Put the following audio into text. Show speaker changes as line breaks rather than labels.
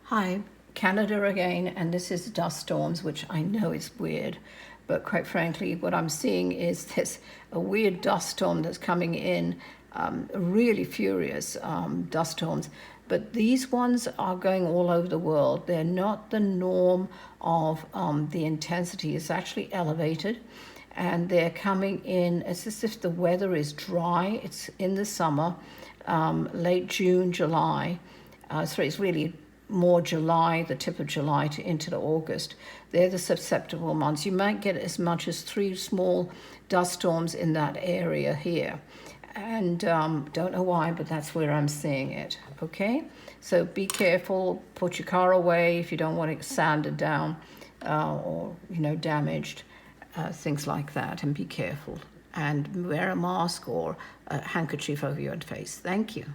Hi, Canada again, and this is dust storms, which I know is weird, but quite frankly, what I'm seeing is this a weird dust storm that's coming in, really furious dust storms. But these ones are going all over the world. They're not the norm of the intensity. It's actually elevated, and they're coming in. It's as if the weather is dry. It's in the summer, late June, July. So it's really more July, the tip of July to into the August. They're the susceptible months. You might get as much as 3 small dust storms in that area here. And don't know why, but that's where I'm seeing it. Okay, so be careful. Put your car away if you don't want it sanded down or damaged, things like that. And be careful. And wear a mask or a handkerchief over your face. Thank you.